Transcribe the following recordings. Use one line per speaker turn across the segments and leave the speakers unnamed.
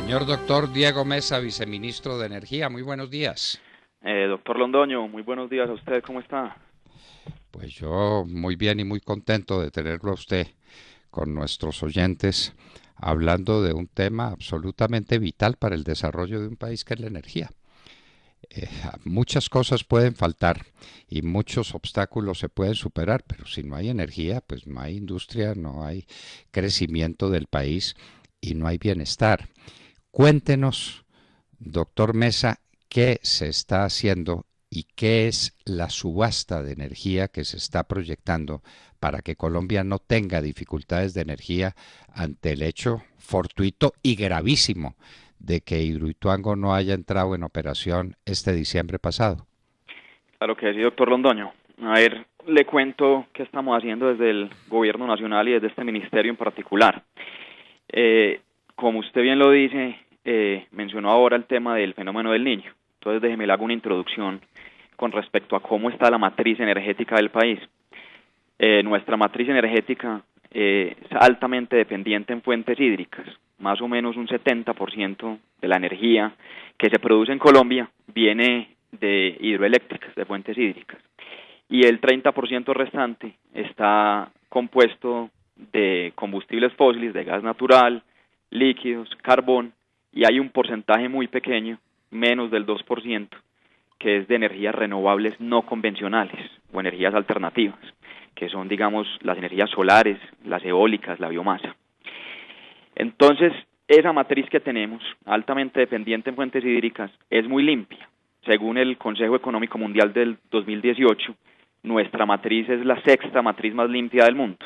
Señor doctor Diego Mesa, viceministro de Energía, muy buenos días.
Doctor Londoño, muy buenos días a usted, ¿cómo está?
Pues yo muy bien y muy contento de tenerlo a usted con nuestros oyentes hablando de un tema absolutamente vital para el desarrollo de un país que es la energía. Muchas cosas pueden faltar y muchos obstáculos se pueden superar, pero si no hay energía, pues no hay industria, no hay crecimiento del país y no hay bienestar. Cuéntenos, doctor Mesa, qué se está haciendo y qué es la subasta de energía que se está proyectando para que Colombia no tenga dificultades de energía ante el hecho fortuito y gravísimo de que Hidroituango no haya entrado en operación este diciembre pasado.
Claro que sí, doctor Londoño. A ver, le cuento qué estamos haciendo desde el Gobierno Nacional y desde este ministerio en particular. Como usted bien lo dice, mencionó ahora el tema del fenómeno del Niño. Entonces déjeme le hago una introducción con respecto a cómo está la matriz energética del país. Nuestra matriz energética es altamente dependiente en fuentes hídricas. Más o menos un 70% de la energía que se produce en Colombia viene de hidroeléctricas, de fuentes hídricas. Y el 30% restante está compuesto de combustibles fósiles, de gas natural, líquidos, carbón, y hay un porcentaje muy pequeño, menos del 2%, que es de energías renovables no convencionales o energías alternativas, que son, digamos, las energías solares, las eólicas, la biomasa. Entonces, esa matriz que tenemos, altamente dependiente en fuentes hídricas, es muy limpia. Según el Consejo Económico Mundial del 2018, nuestra matriz es la sexta matriz más limpia del mundo.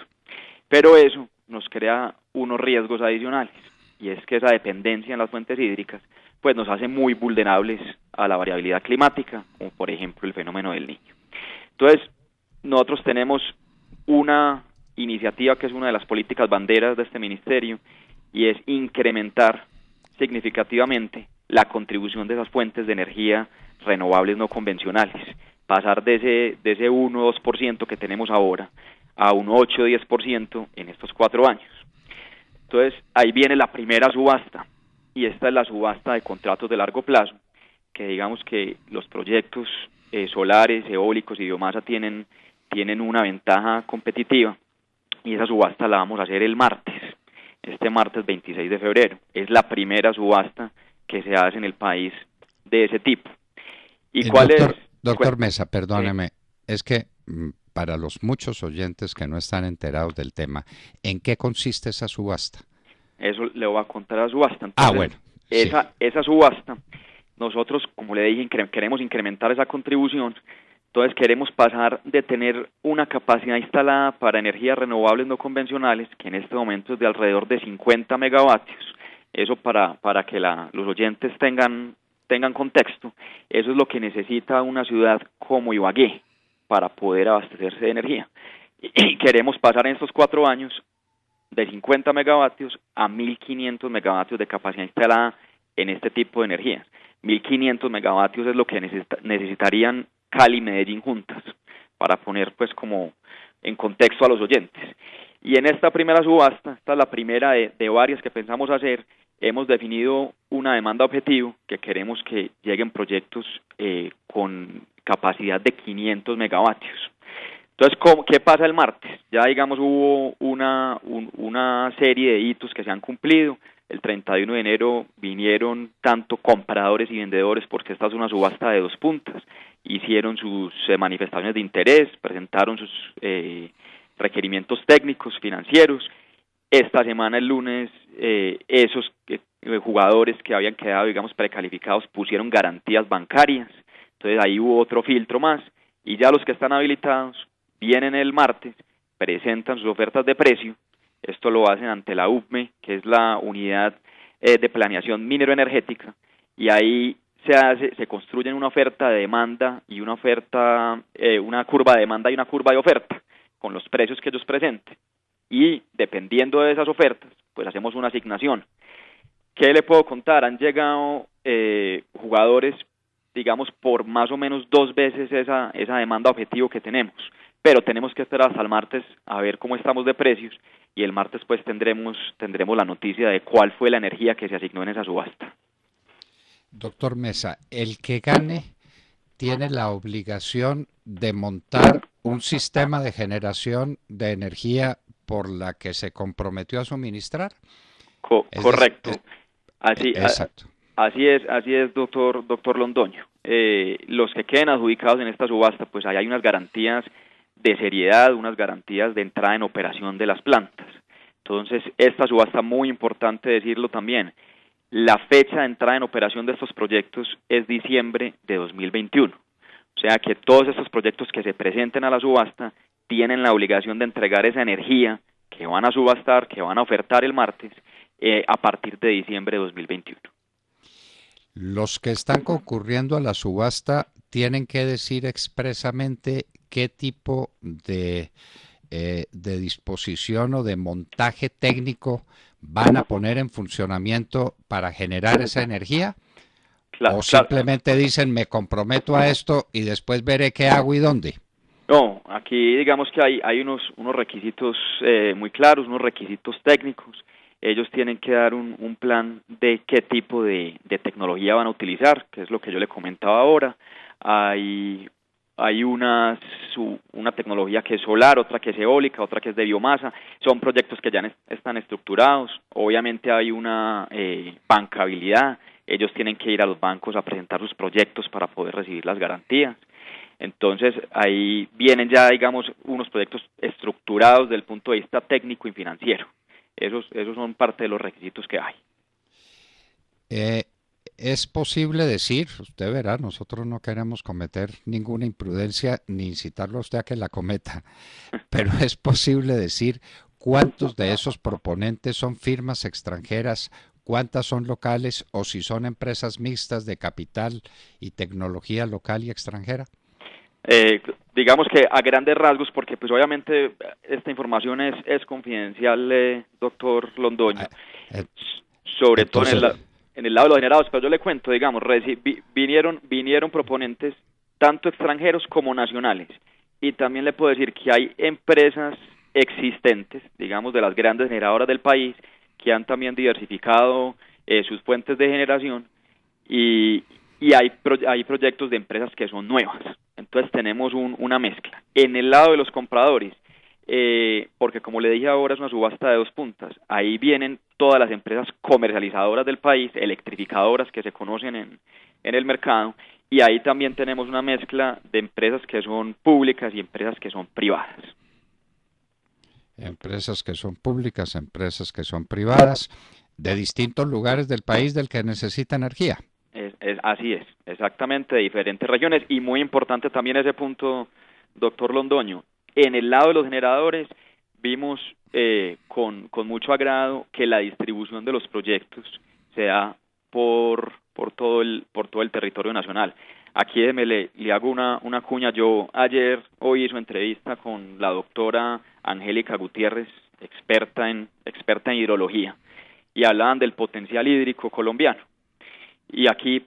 Pero eso nos crea unos riesgos adicionales, y es que esa dependencia en las fuentes hídricas pues nos hace muy vulnerables a la variabilidad climática, como por ejemplo el fenómeno del Niño. Entonces, nosotros tenemos una iniciativa que es una de las políticas banderas de este ministerio, y es incrementar significativamente la contribución de esas fuentes de energía renovables no convencionales, pasar de ese 1 o 2% que tenemos ahora a un 8 o 10% en estos 4 años. Entonces, ahí viene la primera subasta, y esta es la subasta de contratos de largo plazo, que digamos que los proyectos solares, eólicos y biomasa tienen una ventaja competitiva, y esa subasta la vamos a hacer el martes, este martes 26 de febrero. Es la primera subasta que se hace en el país de ese tipo. ¿Y cuál es?
Doctor Mesa,
Sí,
perdóneme, es que para los muchos oyentes que no están enterados del tema, ¿en qué consiste esa subasta?
eso le voy a contar a la subasta.
Ah,
Entonces,
bueno, sí.
esa subasta, nosotros, como le dije, queremos incrementar esa contribución. Entonces queremos pasar de tener una capacidad instalada para energías renovables no convencionales, que en este momento es de alrededor de 50 megavatios. Eso para que los oyentes tengan contexto. Eso es lo que necesita una ciudad como Ibagué para poder abastecerse de energía. Y queremos pasar en estos 4 años de 50 megavatios a 1.500 megavatios de capacidad instalada en este tipo de energías. 1.500 megavatios es lo que necesitarían Cali y Medellín juntas, para poner pues como en contexto a los oyentes. Y en esta primera subasta, esta es la primera de varias que pensamos hacer, hemos definido una demanda objetivo que queremos que lleguen proyectos con capacidad de 500 megavatios. Entonces, ¿qué pasa el martes? Ya, digamos, hubo una serie de hitos que se han cumplido. El 31 de enero vinieron tanto compradores y vendedores, porque esta es una subasta de dos puntas. Hicieron sus manifestaciones de interés, presentaron sus requerimientos técnicos, financieros. Esta semana, el lunes, esos jugadores que habían quedado, digamos, precalificados pusieron garantías bancarias. Entonces, ahí hubo otro filtro más. Y ya los que están habilitados vienen el martes, presentan sus ofertas de precio. Esto lo hacen ante la UPME, que es la unidad de planeación minero-energética, y ahí se construyen una oferta de demanda y una oferta, una curva de demanda y una curva de oferta, con los precios que ellos presenten. Y dependiendo de esas ofertas, pues hacemos una asignación. ¿Qué le puedo contar? Han llegado jugadores, digamos, por más o menos 2 veces esa demanda objetivo que tenemos. pero tenemos que esperar hasta el martes a ver cómo estamos de precios, y el martes pues tendremos la noticia de cuál fue la energía que se asignó en esa subasta.
Doctor Mesa, el que gane tiene la obligación de montar un sistema de generación de energía por la que se comprometió a suministrar.
Correcto.
Exacto.
Así es, doctor Londoño. Los que queden adjudicados en esta subasta, pues ahí hay unas garantías de seriedad, unas garantías de entrada en operación de las plantas. Entonces, esta subasta, muy importante decirlo también, la fecha de entrada en operación de estos proyectos es diciembre de 2021. O sea que todos estos proyectos que se presenten a la subasta tienen la obligación de entregar esa energía que van a subastar, que van a ofertar el martes, a partir de diciembre de 2021.
Los que están concurriendo a la subasta tienen que decir expresamente qué tipo de disposición o de montaje técnico van a poner en funcionamiento para generar esa energía. O simplemente dicen, me comprometo a esto y después veré qué hago y dónde.
No, aquí digamos que hay unos requisitos muy claros, unos requisitos técnicos. Ellos tienen que dar un plan de qué tipo de tecnología van a utilizar, que es lo que yo le comentaba ahora. Hay una tecnología que es solar, otra que es eólica, otra que es de biomasa. Son proyectos que ya están estructurados. Obviamente hay una bancabilidad. Ellos tienen que ir a los bancos a presentar sus proyectos para poder recibir las garantías. Entonces, ahí vienen ya, digamos, unos proyectos estructurados desde el punto de vista técnico y financiero. Esos son parte de los requisitos que hay.
Es posible decir, usted verá, nosotros no queremos cometer ninguna imprudencia ni incitarlo a usted a que la cometa, pero es posible decir cuántos de esos proponentes son firmas extranjeras, cuántas son locales o si son empresas mixtas de capital y tecnología local y extranjera.
Digamos que a grandes rasgos, porque pues obviamente esta información es confidencial, doctor Londoño, sobre entonces, todo en el lado de los generados, pero yo le cuento, digamos, vinieron proponentes tanto extranjeros como nacionales, y también le puedo decir que hay empresas existentes, digamos, de las grandes generadoras del país, que han también diversificado sus fuentes de generación, y hay proyectos de empresas que son nuevas. Entonces tenemos una mezcla. En el lado de los compradores, porque como le dije ahora es una subasta de dos puntas, ahí vienen todas las empresas comercializadoras del país, electrificadoras que se conocen en el mercado, y ahí también tenemos una mezcla de empresas que son públicas y empresas que son privadas.
Empresas que son públicas, empresas que son privadas, de distintos lugares del país del que necesita energía.
Así es, exactamente, de diferentes regiones, y muy importante también ese punto, doctor Londoño. En el lado de los generadores vimos con mucho agrado que la distribución de los proyectos se da por todo el territorio nacional. Aquí le hago una cuña. Yo hoy hice entrevista con la doctora Angélica Gutiérrez, experta en hidrología, y hablaban del potencial hídrico colombiano. Y aquí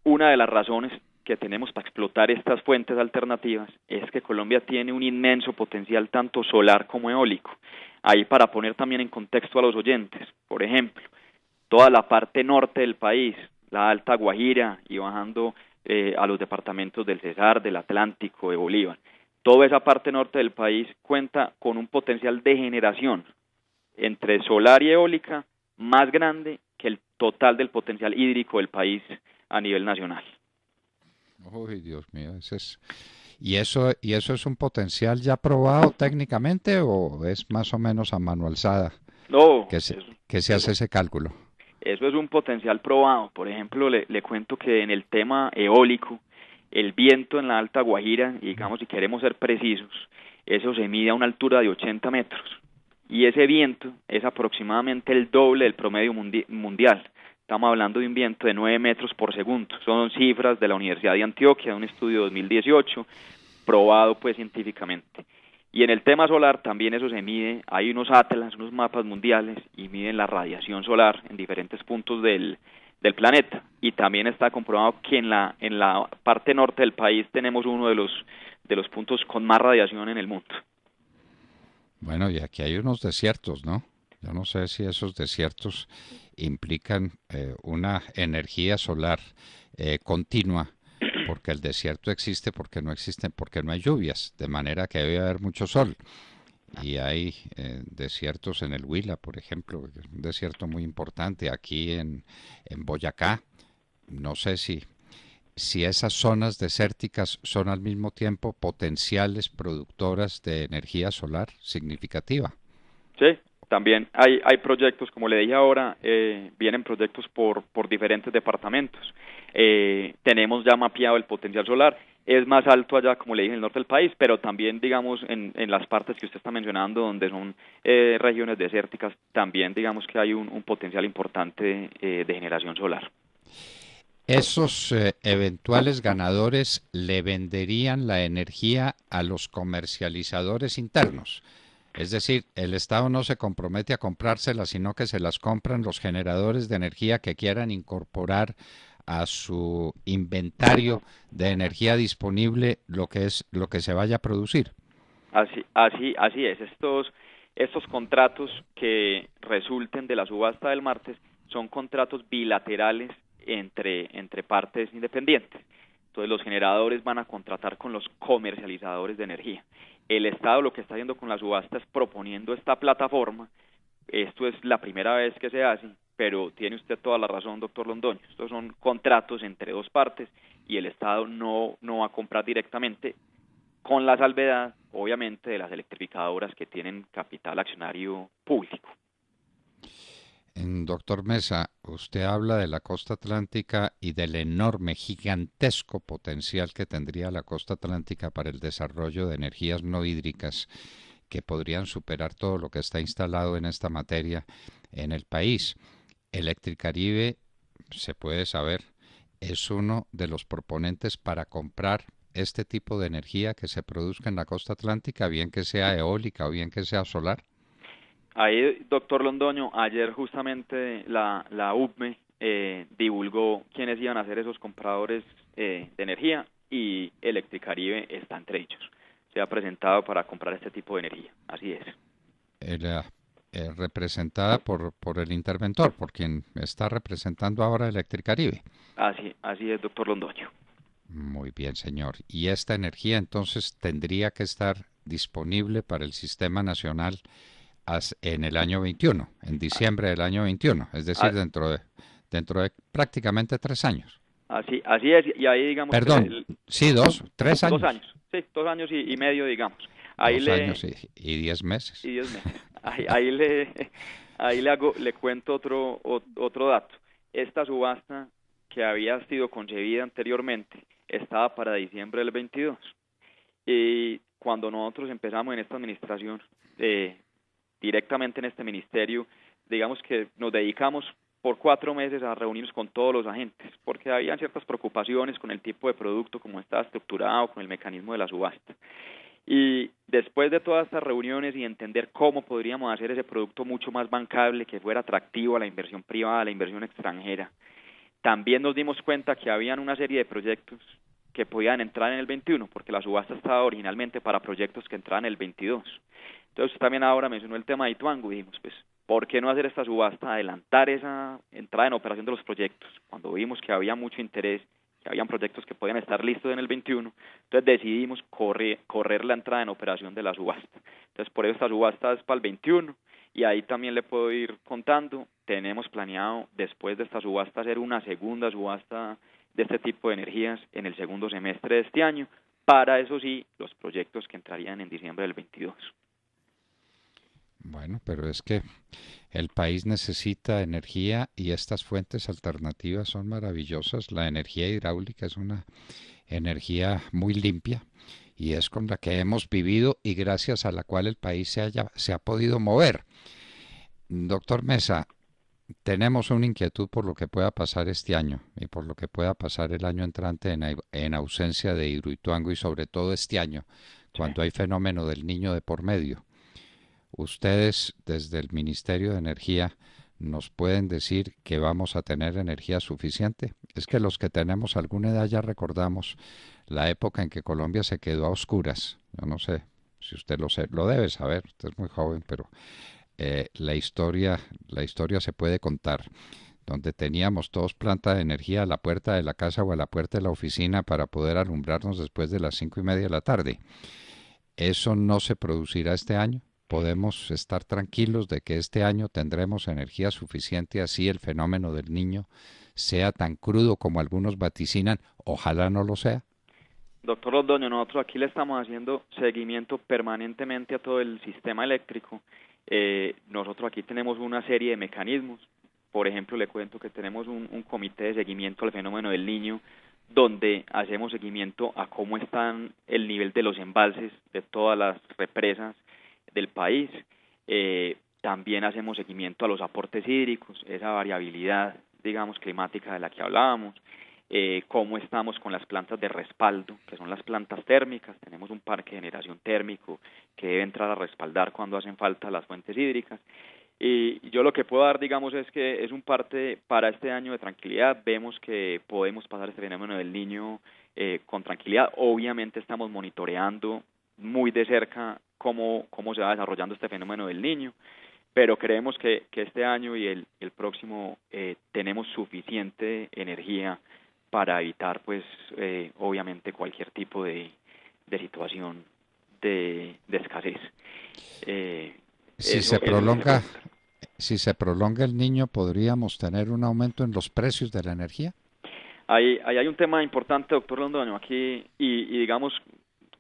una de las razones que tenemos para explotar estas fuentes alternativas es que Colombia tiene un inmenso potencial tanto solar como eólico. Ahí para poner también en contexto a los oyentes, por ejemplo, toda la parte norte del país, la Alta Guajira y bajando a los departamentos del Cesar, del Atlántico, de Bolívar, toda esa parte norte del país cuenta con un potencial de generación entre solar y eólica más grande que el total del potencial hídrico del país a nivel nacional.
Uy, Dios mío, ¿Y eso es un potencial ya probado técnicamente o es más o menos a mano alzada?
No,
que se hace ese cálculo.
Eso es un potencial probado. Por ejemplo, le cuento que en el tema eólico, el viento en la Alta Guajira, digamos, si queremos ser precisos, eso se mide a una altura de 80 metros. Y ese viento es aproximadamente el doble del promedio mundial. Estamos hablando de un viento de 9 metros por segundo. Son cifras de la Universidad de Antioquia, de un estudio de 2018, probado pues científicamente. Y en el tema solar también eso se mide. Hay unos atlas, unos mapas mundiales, y miden la radiación solar en diferentes puntos del planeta. Y también está comprobado que en la parte norte del país tenemos uno de de los puntos con más radiación en el mundo.
Bueno, y aquí hay unos desiertos, ¿no? Yo no sé si esos desiertos implican una energía solar continua, porque el desierto existe porque no existen, porque no hay lluvias, de manera que debe haber mucho sol. Y hay desiertos en el Huila, por ejemplo, que es un desierto muy importante, aquí en Boyacá. No sé si esas zonas desérticas son al mismo tiempo potenciales productoras de energía solar significativa.
Sí, también hay proyectos, como le dije ahora, vienen proyectos por diferentes departamentos. Tenemos ya mapeado el potencial solar, es más alto allá, como le dije, en el norte del país, pero también, digamos, en las partes que usted está mencionando, donde son regiones desérticas, también, digamos, que hay un potencial importante de generación solar.
Esos eventuales ganadores le venderían la energía a los comercializadores internos. Es decir, el Estado no se compromete a comprárselas, sino que se las compran los generadores de energía que quieran incorporar a su inventario de energía disponible lo que se vaya a producir.
Así es. Estos contratos que resulten de la subasta del martes son contratos bilaterales entre partes independientes. Entonces los generadores van a contratar con los comercializadores de energía. El Estado lo que está haciendo con la subasta es proponiendo esta plataforma. Esto es la primera vez que se hace, pero tiene usted toda la razón, doctor Londoño. Estos son contratos entre dos partes y el Estado no va a comprar directamente, con la salvedad, obviamente, de las electrificadoras que tienen capital accionario público.
Doctor Mesa, usted habla de la costa atlántica y del enorme, gigantesco potencial que tendría la costa atlántica para el desarrollo de energías no hídricas que podrían superar todo lo que está instalado en esta materia en el país. Electricaribe, se puede saber, es uno de los proponentes para comprar este tipo de energía que se produzca en la costa atlántica, bien que sea eólica o bien que sea solar.
Ahí, doctor Londoño, ayer justamente la UPME divulgó quiénes iban a ser esos compradores de energía y Electricaribe está entre ellos. Se ha presentado para comprar este tipo de energía, así es.
Era representada por el interventor, por quien está representando ahora Electricaribe.
Así es, doctor Londoño.
Muy bien, señor. Y esta energía entonces tendría que estar disponible para el Sistema Nacional en el año 21, en diciembre del año 21, es decir,
Ah,
dentro de prácticamente 3 años.
así es, y ahí digamos que
Perdón, sí, 3 años.
2 años, sí, 2 años y medio, digamos. Ahí
2 años y 10 meses.
y 10 meses. Ahí le cuento otro dato. Esta subasta que había sido concebida anteriormente estaba para diciembre del 22. Y cuando nosotros empezamos en esta administración, directamente en este ministerio, digamos que nos dedicamos por 4 meses a reunirnos con todos los agentes, porque había ciertas preocupaciones con el tipo de producto, cómo estaba estructurado, con el mecanismo de la subasta. Y después de todas estas reuniones y entender cómo podríamos hacer ese producto mucho más bancable, que fuera atractivo a la inversión privada, a la inversión extranjera, también nos dimos cuenta que habían una serie de proyectos que podían entrar en el 21, porque la subasta estaba originalmente para proyectos que entraban en el 22. Entonces usted también ahora mencionó el tema de Ituango y dijimos, pues, ¿por qué no hacer esta subasta, adelantar esa entrada en operación de los proyectos? Cuando vimos que había mucho interés, que habían proyectos que podían estar listos en el 21, entonces decidimos correr la entrada en operación de la subasta. Entonces por eso esta subasta es para el 21 y ahí también le puedo ir contando, tenemos planeado después de esta subasta hacer una segunda subasta de este tipo de energías en el segundo semestre de este año, para eso sí, los proyectos que entrarían en diciembre del 22.
Bueno, pero es que el país necesita energía y estas fuentes alternativas son maravillosas. La energía hidráulica es una energía muy limpia y es con la que hemos vivido y gracias a la cual el país se ha podido mover. Doctor Mesa, tenemos una inquietud por lo que pueda pasar este año y por lo que pueda pasar el año entrante en ausencia de Hidroituango y sobre todo este año,
Sí.
cuando hay fenómeno del Niño de por medio. Ustedes desde el Ministerio de Energía nos pueden decir que vamos a tener energía suficiente. Es que los que tenemos alguna edad ya recordamos la época en que Colombia se quedó a oscuras. Yo no sé si usted lo debe saber, usted es muy joven, pero la historia se puede contar, donde teníamos todos planta de energía a la puerta de la casa o a la puerta de la oficina para poder alumbrarnos después de las 5:30 de la tarde. Eso no se producirá este año. Podemos estar tranquilos de que este año tendremos energía suficiente, así el fenómeno del niño sea tan crudo como algunos vaticinan. Ojalá no lo sea.
Doctor Londoño, nosotros aquí le estamos haciendo seguimiento permanentemente a todo el sistema eléctrico. Nosotros aquí tenemos una serie de mecanismos. Por ejemplo, le cuento que tenemos un comité de seguimiento al fenómeno del niño, donde hacemos seguimiento a cómo están el nivel de los embalses de todas las represas del país. También hacemos seguimiento a los aportes hídricos, esa variabilidad, digamos, climática de la que hablábamos. Cómo estamos con las plantas de respaldo, que son las plantas térmicas. Tenemos un parque de generación térmico que debe entrar a respaldar cuando hacen falta las fuentes hídricas. Y yo lo que puedo dar, digamos, es que es un parte para este año de tranquilidad. Vemos que podemos pasar este fenómeno del niño con tranquilidad. Obviamente estamos monitoreando muy de cerca cómo se va desarrollando este fenómeno del niño, pero creemos que este año y el próximo tenemos suficiente energía para evitar, pues, obviamente cualquier tipo de situación de escasez.
Si
Eso
se
es lo que le
prolonga,
puedo contar.
si se prolonga el niño, ¿podríamos tener un aumento en los precios de la energía?
Ahí hay un tema importante, doctor Londoño, aquí, y digamos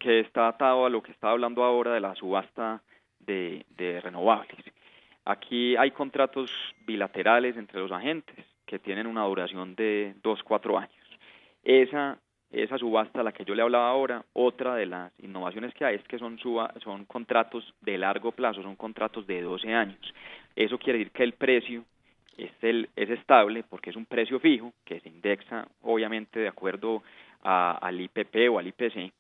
que está atado a lo que estaba hablando ahora de la subasta de renovables. Aquí hay contratos bilaterales entre los agentes que tienen una duración de 2-4 años. Esa subasta a la que yo le hablaba ahora, otra de las innovaciones que hay es que son contratos de largo plazo, son contratos de 12 años. Eso quiere decir que el precio es estable porque es un precio fijo que se indexa obviamente de acuerdo al IPP o al IPC.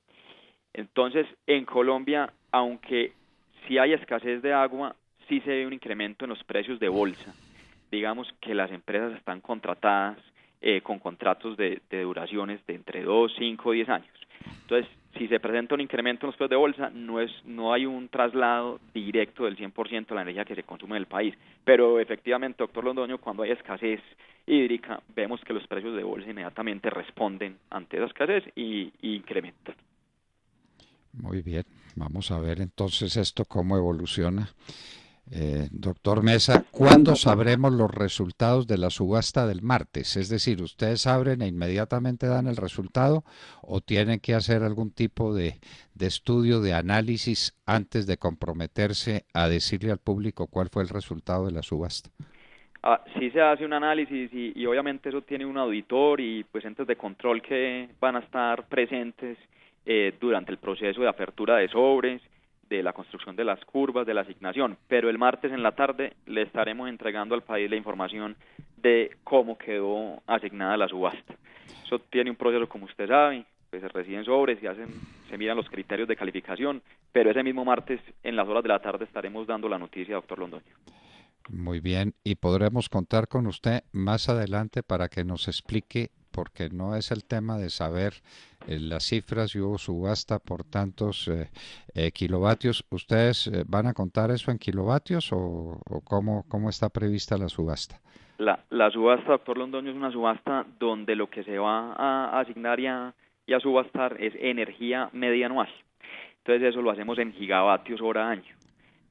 Entonces, en Colombia, aunque sí hay escasez de agua, sí se ve un incremento en los precios de bolsa. Digamos que las empresas están contratadas con contratos de duraciones de entre 2, 5, 10 años. Entonces, si se presenta un incremento en los precios de bolsa, no hay un traslado directo del 100% de la energía que se consume en el país. Pero efectivamente, doctor Londoño, cuando hay escasez hídrica, vemos que los precios de bolsa inmediatamente responden ante esa escasez y incrementan.
Muy bien, vamos a ver entonces esto cómo evoluciona. Doctor Mesa, ¿cuándo sabremos los resultados de la subasta del martes? Es decir, ¿ustedes abren e inmediatamente dan el resultado o tienen que hacer algún tipo de estudio, de análisis antes de comprometerse a decirle al público cuál fue el resultado de la subasta?
Sí se hace un análisis y obviamente eso tiene un auditor y pues entes de control que van a estar presentes durante el proceso de apertura de sobres, de la construcción de las curvas, de la asignación, pero el martes en la tarde le estaremos entregando al país la información de cómo quedó asignada la subasta. Eso tiene un proceso, como usted sabe, pues se reciben sobres, se miran los criterios de calificación, pero ese mismo martes en las horas de la tarde estaremos dando la noticia, doctor Londoño.
Muy bien, y podremos contar con usted más adelante para que nos explique, porque no es el tema de saber las cifras y hubo subasta por tantos kilovatios. ¿Ustedes van a contar eso en kilovatios o cómo está prevista la subasta?
La subasta, doctor Londoño, es una subasta donde lo que se va a asignar y a subastar es energía media anual. Entonces eso lo hacemos en gigavatios hora año.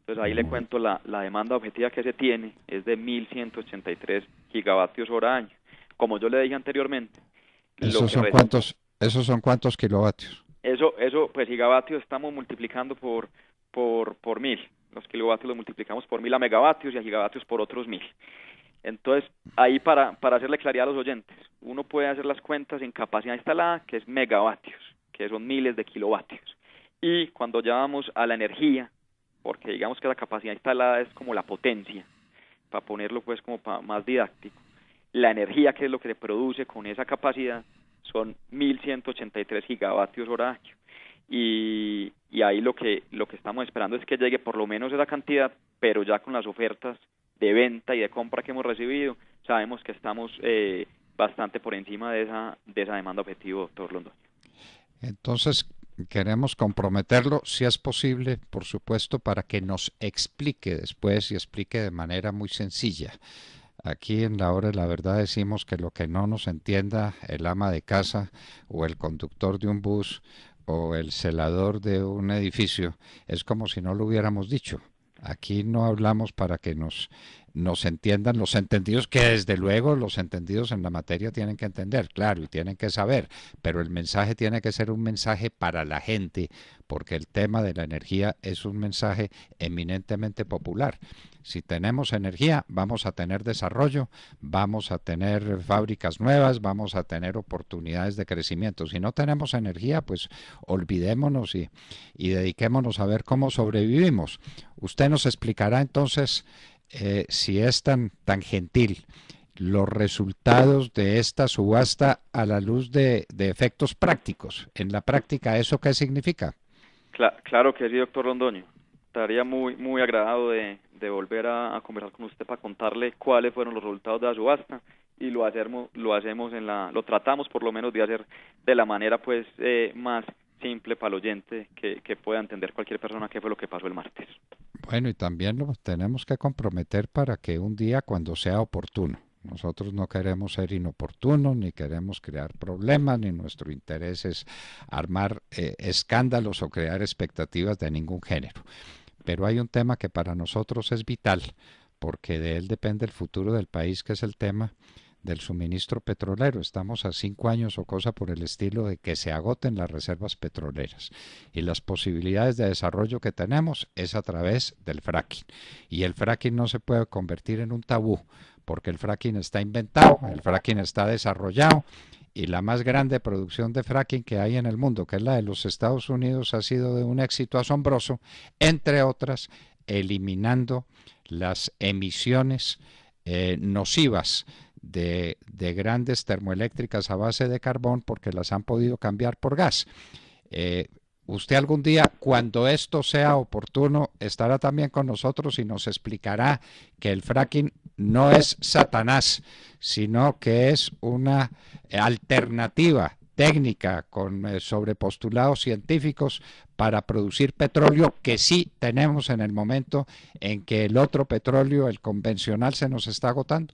Entonces ahí le
Muy,
cuento la demanda objetiva que se tiene es de 1.183 gigavatios hora año. Como yo le dije anteriormente, lo que
¿esos son cuántos kilovatios?
pues gigavatios estamos multiplicando por 1.000. Los kilovatios los multiplicamos por 1.000 a megavatios y a gigavatios por otros 1.000. Entonces, ahí para hacerle claridad a los oyentes, uno puede hacer las cuentas en capacidad instalada, que es megavatios, que son miles de kilovatios. Y cuando ya vamos a la energía, porque digamos que la capacidad instalada es como la potencia, para ponerlo pues como más didáctico, la energía que es lo que se produce con esa capacidad son 1.183 gigavatios hora año. Y ahí lo que estamos esperando es que llegue por lo menos esa cantidad, pero ya con las ofertas de venta y de compra que hemos recibido, sabemos que estamos bastante por encima de esa demanda objetivo, doctor Londoño.
Entonces, queremos comprometerlo, si es posible, por supuesto, para que nos explique después y explique de manera muy sencilla. Aquí en la hora de la verdad decimos que lo que no nos entienda el ama de casa o el conductor de un bus o el celador de un edificio es como si no lo hubiéramos dicho. Aquí no hablamos para que nos entiendan los entendidos, que desde luego los entendidos en la materia tienen que entender, claro, y tienen que saber, pero el mensaje tiene que ser un mensaje para la gente, porque el tema de la energía es un mensaje eminentemente popular. Si tenemos energía, vamos a tener desarrollo, vamos a tener fábricas nuevas, vamos a tener oportunidades de crecimiento. Si no tenemos energía, pues olvidémonos y dediquémonos a ver cómo sobrevivimos. Usted nos explicará entonces, si es tan gentil, los resultados de esta subasta a la luz de efectos prácticos. En la práctica, ¿eso qué significa?
Claro que sí, doctor Londoño. Estaría muy agradado de volver a conversar con usted para contarle cuáles fueron los resultados de la subasta, y lo tratamos por lo menos de hacer de la manera pues más simple para el oyente, que pueda entender cualquier persona qué fue lo que pasó el martes.
Bueno, y también lo tenemos que comprometer para que un día, cuando sea oportuno, nosotros no queremos ser inoportunos, ni queremos crear problemas, ni nuestro interés es armar escándalos o crear expectativas de ningún género. Pero hay un tema que para nosotros es vital, porque de él depende el futuro del país, que es el tema del suministro petrolero. Estamos a 5 años o cosa por el estilo de que se agoten las reservas petroleras, y las posibilidades de desarrollo que tenemos es a través del fracking, y el fracking no se puede convertir en un tabú, porque el fracking está inventado, el fracking está desarrollado, y la más grande producción de fracking que hay en el mundo, que es la de los Estados Unidos, ha sido de un éxito asombroso, entre otras, eliminando las emisiones nocivas de grandes termoeléctricas a base de carbón, porque las han podido cambiar por gas. Usted algún día, cuando esto sea oportuno, estará también con nosotros y nos explicará que el fracking no es Satanás, sino que es una alternativa técnica sobre postulados científicos para producir petróleo, que sí tenemos en el momento en que el otro petróleo, el convencional, se nos está agotando.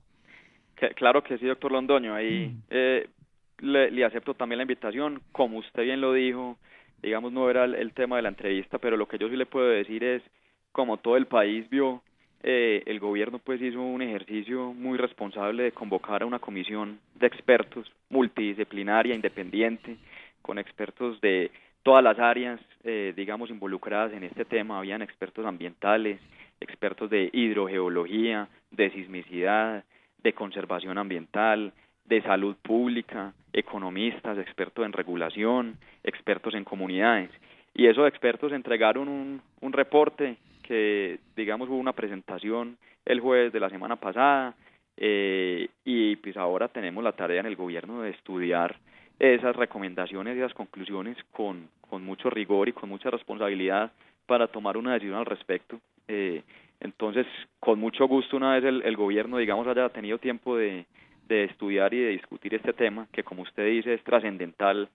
Claro que sí, doctor Londoño. Ahí le acepto también la invitación. Como usted bien lo dijo, digamos, no era el tema de la entrevista, pero lo que yo sí le puedo decir es, como todo el país vio, el gobierno pues hizo un ejercicio muy responsable de convocar a una comisión de expertos multidisciplinaria, independiente, con expertos de todas las áreas, digamos, involucradas en este tema. Habían expertos ambientales, expertos de hidrogeología, de sismicidad, de conservación ambiental, de salud pública, economistas, expertos en regulación, expertos en comunidades. Y esos expertos entregaron un reporte que, digamos, hubo una presentación el jueves de la semana pasada, y pues ahora tenemos la tarea en el gobierno de estudiar esas recomendaciones y esas conclusiones con mucho rigor y con mucha responsabilidad para tomar una decisión al respecto. Entonces, con mucho gusto, una vez el gobierno, digamos, haya tenido tiempo de estudiar y de discutir este tema, que como usted dice es trascendental,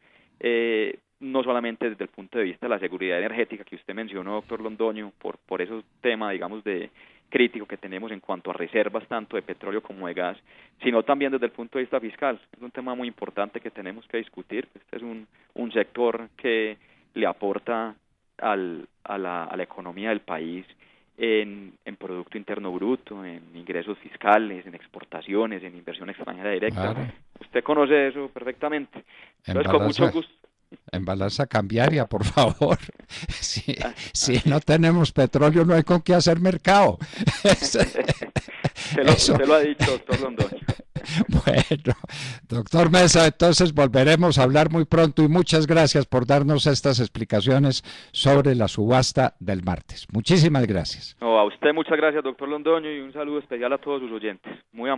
no solamente desde el punto de vista de la seguridad energética que usted mencionó, doctor Londoño, por esos temas, digamos, de crítico que tenemos en cuanto a reservas tanto de petróleo como de gas, sino también desde el punto de vista fiscal. Es un tema muy importante que tenemos que discutir. Este es un sector que le aporta a la economía del país en Producto Interno Bruto, en ingresos fiscales, en exportaciones, en inversión extranjera directa. Claro. Usted conoce eso perfectamente. Entonces, con mucho gusto.
En balanza cambiaria, por favor. Si no tenemos petróleo, no hay con qué hacer mercado.
Usted lo ha dicho, doctor Londoño.
Bueno, doctor Mesa, entonces volveremos a hablar muy pronto, y muchas gracias por darnos estas explicaciones sobre la subasta del martes. Muchísimas gracias.
A usted muchas gracias, doctor Londoño, y un saludo especial a todos sus oyentes. Muy amable.